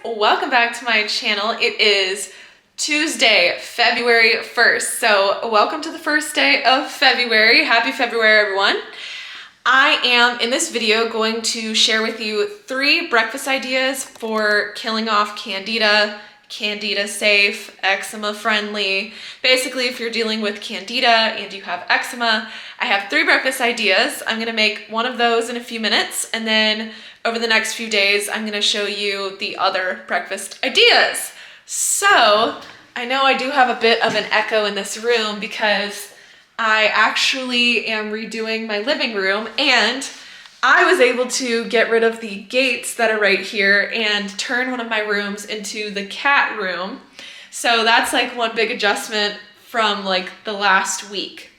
welcome back to my channel. It is Tuesday, February 1st. So welcome to the first day of February. Happy February, everyone. I am in this video going to share with you 3 breakfast ideas for killing off Candida, Candida safe, eczema friendly. Basically, if you're dealing with Candida and you have eczema, I have 3 breakfast ideas. I'm gonna make one of those in a few minutes, and then over the next few days, I'm gonna show you the other breakfast ideas. So, I know I do have a bit of an echo in this room because I actually am redoing my living room, and I was able to get rid of the gates that are right here and turn one of my rooms into the cat room. So that's like one big adjustment from like the last week.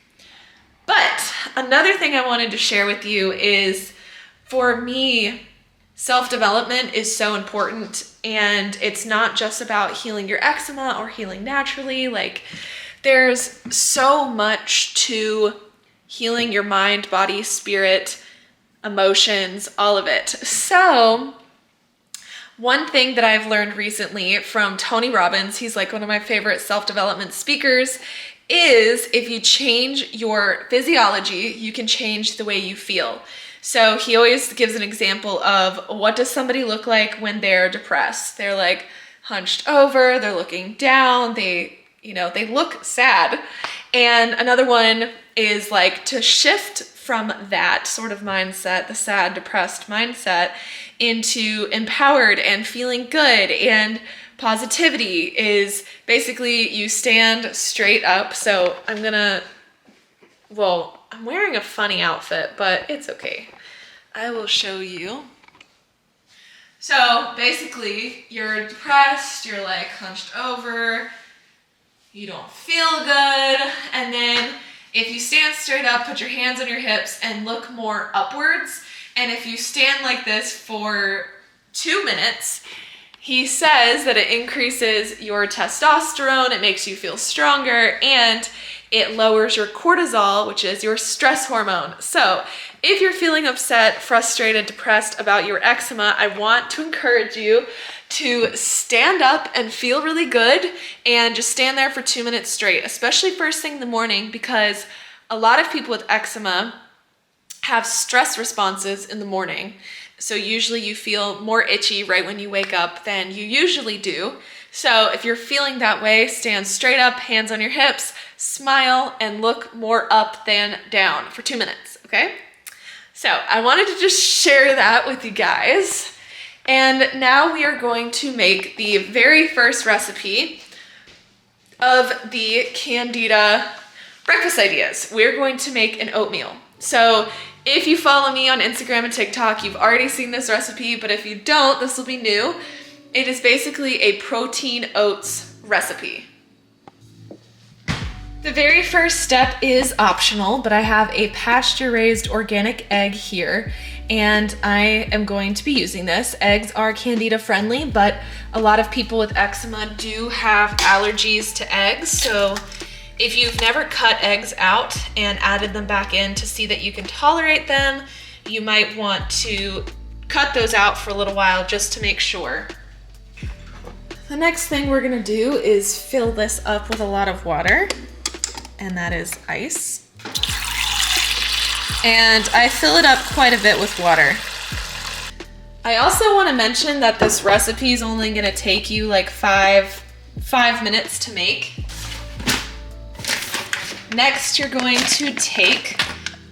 But another thing I wanted to share with you is, for me, self-development is so important, and it's not just about healing your eczema or healing naturally. Like, there's so much to healing your mind, body, spirit, emotions, all of it. So one thing that I've learned recently from Tony Robbins, he's like one of my favorite self-development speakers, is if you change your physiology, you can change the way you feel. So he always gives an example of, what does somebody look like when they're depressed? They're like hunched over, they're looking down, they look sad. And another one is like to shift from that sort of mindset, the sad, depressed mindset, into empowered and feeling good. And positivity is basically you stand straight up. So I'm wearing a funny outfit, but it's okay. I will show you. So basically you're depressed, you're like hunched over, you don't feel good, and then if you stand straight up, put your hands on your hips and look more upwards. And if you stand like this for 2 minutes, he says that it increases your testosterone, it makes you feel stronger, and it lowers your cortisol, which is your stress hormone. So if you're feeling upset, frustrated, depressed about your eczema, I want to encourage you to stand up and feel really good and just stand there for 2 minutes straight, especially first thing in the morning, because a lot of people with eczema have stress responses in the morning. So usually you feel more itchy right when you wake up than you usually do. So if you're feeling that way, stand straight up, hands on your hips, smile, and look more up than down for 2 minutes, okay? So I wanted to just share that with you guys. And now we are going to make the very first recipe of the Candida breakfast ideas. We're going to make an oatmeal. So if you follow me on Instagram and TikTok, you've already seen this recipe, but if you don't, this will be new. It is basically a protein oats recipe. The very first step is optional, but I have a pasture-raised organic egg here, and I am going to be using this. Eggs are Candida friendly, but a lot of people with eczema do have allergies to eggs. So if you've never cut eggs out and added them back in to see that you can tolerate them, you might want to cut those out for a little while just to make sure. The next thing we're gonna do is fill this up with a lot of water, and that is ice. And I fill it up quite a bit with water. I also want to mention that this recipe is only going to take you like five minutes to make. Next, you're going to take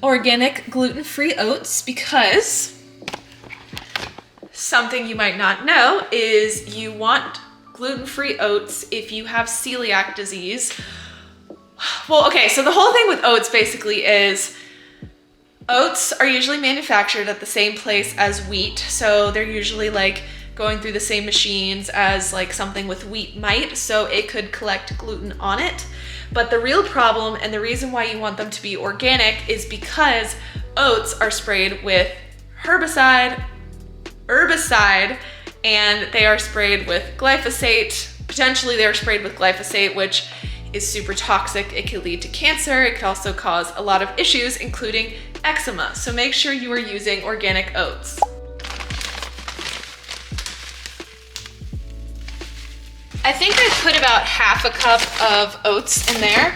organic gluten-free oats, because something you might not know is you want gluten-free oats if you have celiac disease. Well, okay, so the whole thing with oats basically is oats are usually manufactured at the same place as wheat. So they're usually like going through the same machines as like something with wheat might. So it could collect gluten on it. But the real problem, and the reason why you want them to be organic, is because oats are sprayed with herbicide, and they are sprayed with glyphosate. Potentially they're sprayed with glyphosate, which is super toxic. It could lead to cancer. It could also cause a lot of issues, including eczema. So make sure you are using organic oats. I think I put about half a cup of oats in there.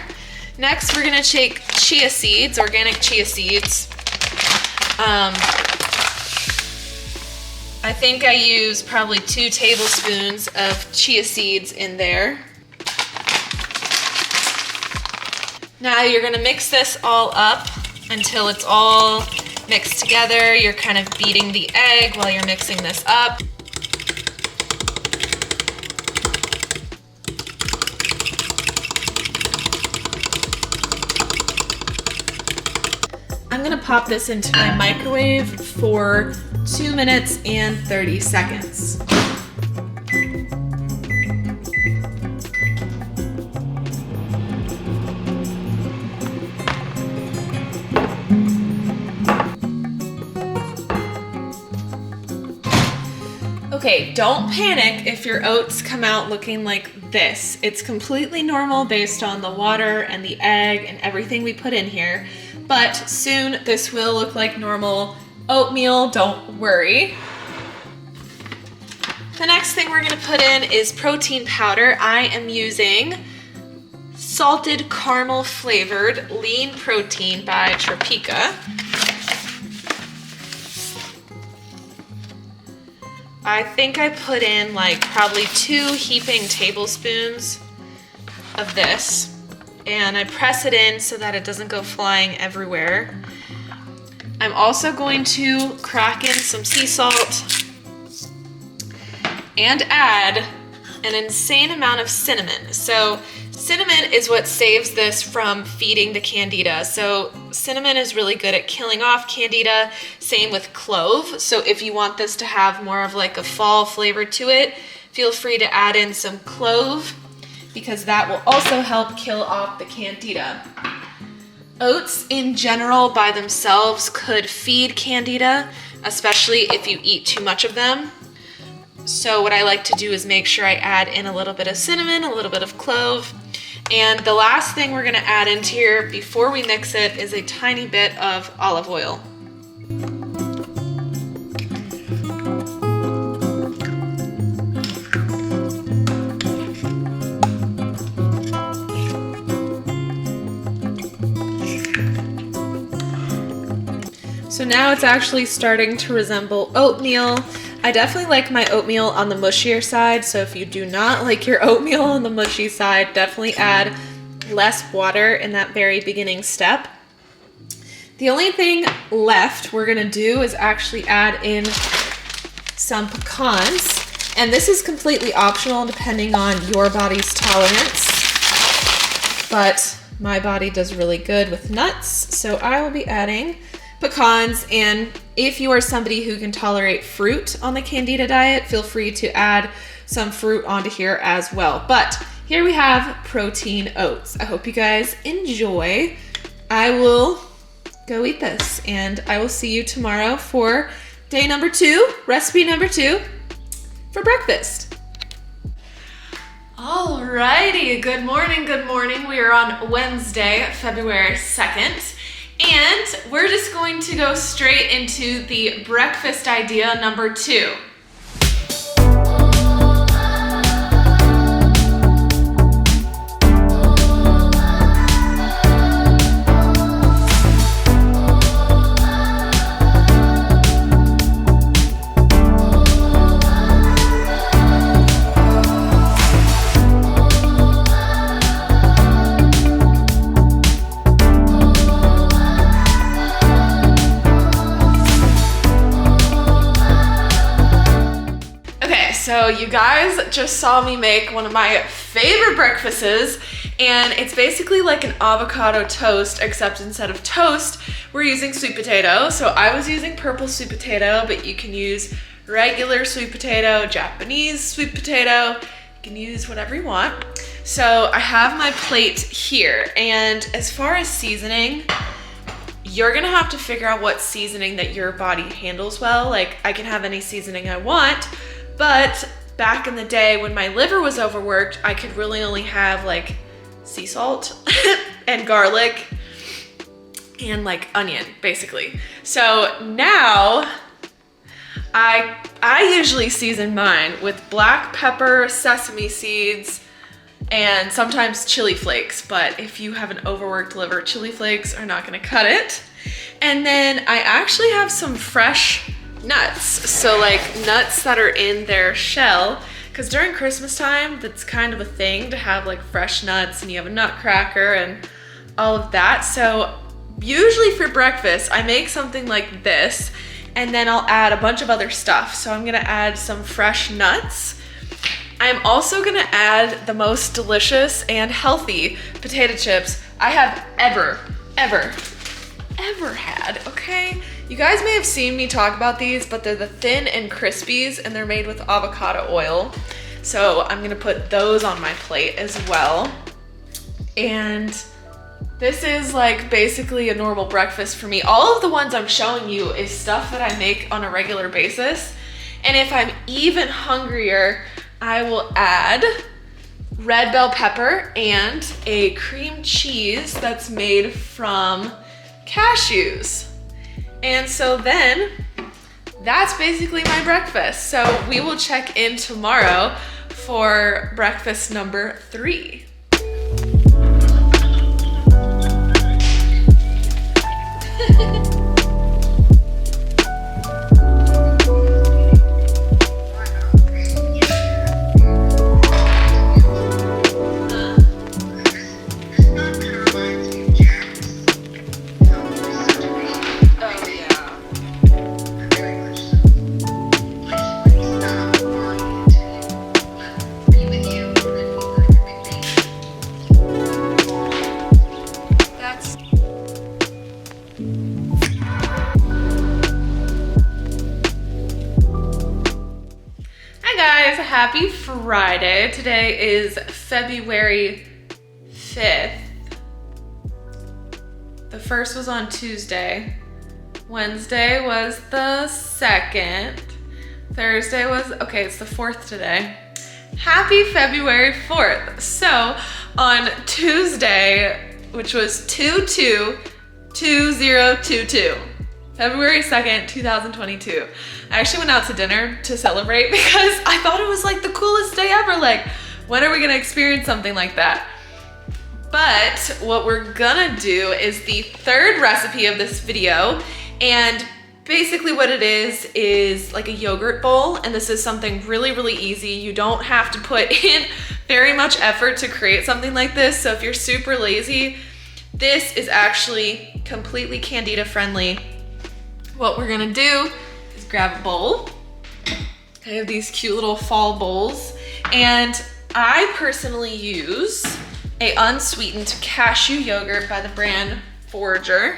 Next, we're gonna take chia seeds, organic chia seeds. I think I use probably 2 tablespoons of chia seeds in there. Now you're gonna mix this all up until it's all mixed together. You're kind of beating the egg while you're mixing this up. I'm gonna pop this into my microwave for 2 minutes and 30 seconds. Okay, don't panic if your oats come out looking like this. It's completely normal based on the water and the egg and everything we put in here. But soon this will look like normal oatmeal, don't worry. The next thing we're gonna put in is protein powder. I am using salted caramel flavored lean protein by Tropika. I think I put in like probably 2 heaping tablespoons of this. And I press it in so that it doesn't go flying everywhere. I'm also going to crack in some sea salt and add an insane amount of cinnamon. So cinnamon is what saves this from feeding the Candida. So cinnamon is really good at killing off Candida. Same with clove. So if you want this to have more of like a fall flavor to it, feel free to add in some clove, because that will also help kill off the Candida. Oats in general by themselves could feed Candida, especially if you eat too much of them. So what I like to do is make sure I add in a little bit of cinnamon, a little bit of clove. And the last thing we're gonna add into here before we mix it is a tiny bit of olive oil. So now it's actually starting to resemble oatmeal. I definitely like my oatmeal on the mushier side, so if you do not like your oatmeal on the mushy side, definitely add less water in that very beginning step. The only thing left we're gonna do is actually add in some pecans, and this is completely optional depending on your body's tolerance, but my body does really good with nuts, so I will be adding pecans. And if you are somebody who can tolerate fruit on the Candida diet, feel free to add some fruit onto here as well. But here we have protein oats. I hope you guys enjoy. I will go eat this, and I will see you tomorrow for day number 2, recipe number 2 for breakfast. Alrighty, good morning, good morning. We are on Wednesday, February 2nd. And we're just going to go straight into the breakfast idea number 2. So you guys just saw me make one of my favorite breakfasts, and it's basically like an avocado toast, except instead of toast, we're using sweet potato. So I was using purple sweet potato, but you can use regular sweet potato, Japanese sweet potato, you can use whatever you want. So I have my plate here, and as far as seasoning, you're gonna have to figure out what seasoning that your body handles well. Like, I can have any seasoning I want, but back in the day when my liver was overworked, I could really only have like sea salt and garlic and like onion, basically. So now I usually season mine with black pepper, sesame seeds, and sometimes chili flakes, but if you have an overworked liver, chili flakes are not gonna cut it. And then I actually have some fresh nuts. So like nuts that are in their shell, because during Christmas time, that's kind of a thing to have like fresh nuts, and you have a nutcracker and all of that. So usually for breakfast, I make something like this, and then I'll add a bunch of other stuff. So I'm gonna add some fresh nuts. I'm also gonna add the most delicious and healthy potato chips I have ever had, okay? You guys may have seen me talk about these, but they're the Thin and Crispies, and they're made with avocado oil. So I'm gonna put those on my plate as well. And this is like basically a normal breakfast for me. All of the ones I'm showing you is stuff that I make on a regular basis. And if I'm even hungrier, I will add red bell pepper and a cream cheese that's made from cashews. And so then that's basically my breakfast. So we will check in tomorrow for breakfast number 3. Happy Friday. Today is February 5th. The first was on Tuesday. Wednesday was the 2nd. Thursday was, okay, it's the 4th today. Happy February 4th. So on Tuesday, which was 22/2022, February 2nd, 2022. I actually went out to dinner to celebrate because I thought it was like the coolest day ever. Like, when are we gonna experience something like that? But what we're gonna do is the 3rd recipe of this video. And basically what it is like a yogurt bowl. And this is something really, really easy. You don't have to put in very much effort to create something like this. So if you're super lazy, this is actually completely Candida friendly. What we're gonna do is grab a bowl. I have these cute little fall bowls, and I personally use a unsweetened cashew yogurt by the brand Forager.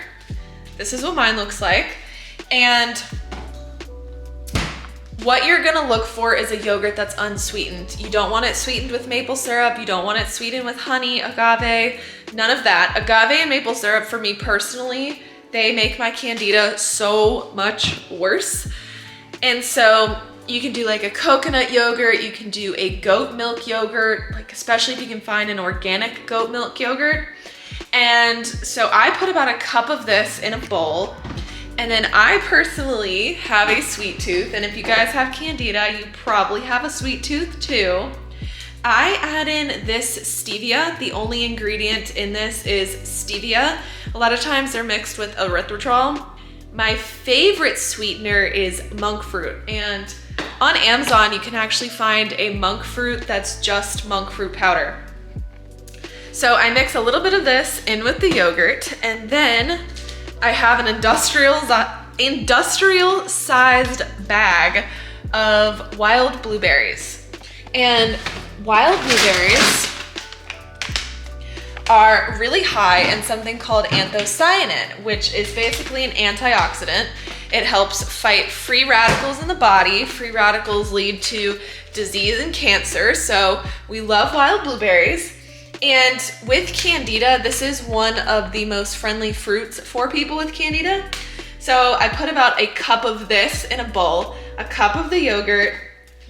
This is what mine looks like. And what you're gonna look for is a yogurt that's unsweetened. You don't want it sweetened with maple syrup. You don't want it sweetened with honey, agave, none of that. Agave and maple syrup, for me personally, they make my Candida so much worse. And so you can do like a coconut yogurt, you can do a goat milk yogurt, like especially if you can find an organic goat milk yogurt. And so I put about a cup of this in a bowl. And then I personally have a sweet tooth. And if you guys have Candida, you probably have a sweet tooth too. I add in this stevia. The only ingredient in this is stevia. A lot of times they're mixed with erythritol. My favorite sweetener is monk fruit. And on Amazon, you can actually find a monk fruit that's just monk fruit powder. So I mix a little bit of this in with the yogurt, and then I have an industrial sized bag of wild blueberries. And wild blueberries are really high in something called anthocyanin, which is basically an antioxidant. It helps fight free radicals in the body. Free radicals lead to disease and cancer, so we love wild blueberries. And with Candida, this is one of the most friendly fruits for people with Candida. So I put about a cup of this in a bowl, a cup of the yogurt,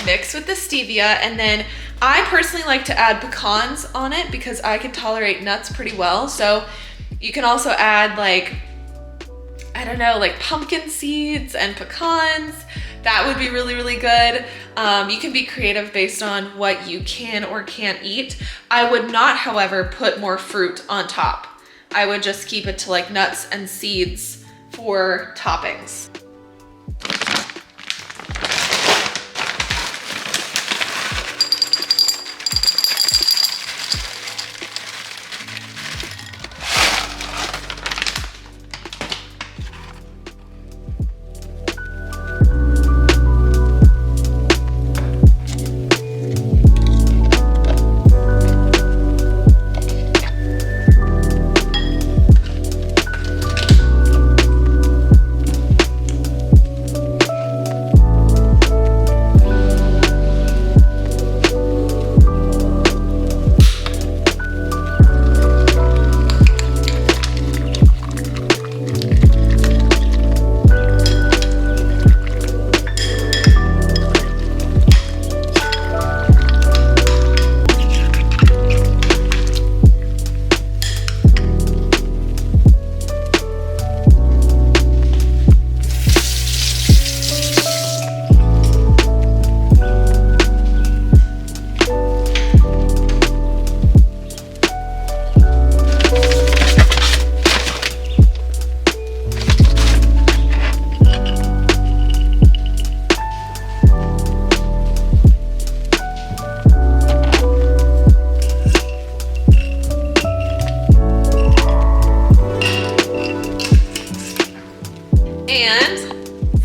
mixed with the stevia, and then I personally like to add pecans on it because I can tolerate nuts pretty well. So you can also add like I don't know, like pumpkin seeds and pecans. That would be really, really good. You can be creative based on what you can or can't eat. I would not, however, put more fruit on top. I would just keep it to like nuts and seeds for toppings.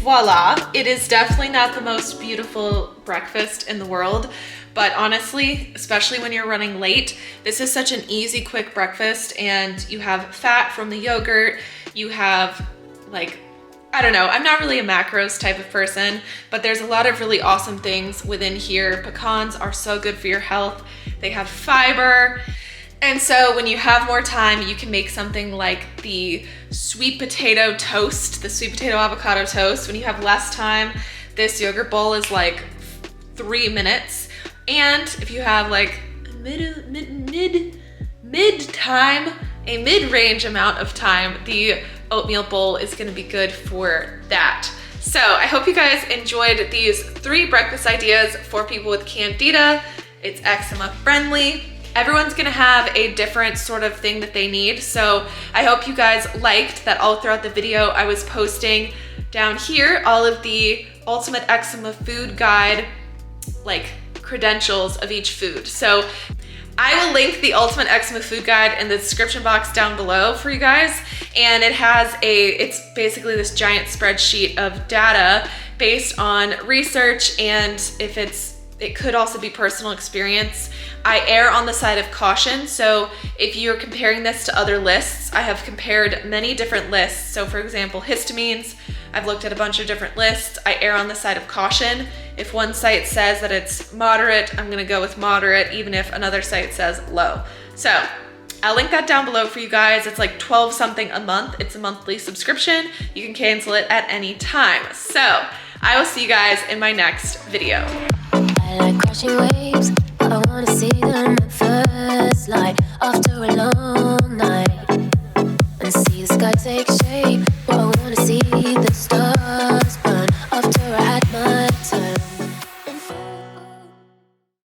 Voila, it is definitely not the most beautiful breakfast in the world, but honestly, especially when you're running late, this is such an easy, quick breakfast, and you have fat from the yogurt, you have like, I don't know, I'm not really a macros type of person, but there's a lot of really awesome things within here. Pecans are so good for your health. They have fiber. And so when you have more time, you can make something like the sweet potato toast, the sweet potato avocado toast. When you have less time, this yogurt bowl is like 3 minutes. And if you have like mid-range amount of time, the oatmeal bowl is gonna be good for that. So I hope you guys enjoyed these 3 breakfast ideas for people with Candida. It's eczema friendly. Everyone's gonna have a different sort of thing that they need. So I hope you guys liked that all throughout the video I was posting down here all of the ultimate eczema food guide, like credentials of each food. So I will link the ultimate eczema food guide in the description box down below for you guys. And it has it's basically this giant spreadsheet of data based on research, and it could also be personal experience. I err on the side of caution, so if you're comparing this to other lists, I have compared many different lists. So for example, histamines, I've looked at a bunch of different lists. I err on the side of caution. If one site says that it's moderate, I'm gonna go with moderate, even if another site says low. So I'll link that down below for you guys. It's like 12 something a month. It's a monthly subscription. You can cancel it at any time. So I will see you guys in my next video. I like crashing waves, but I wanna see them at first light. After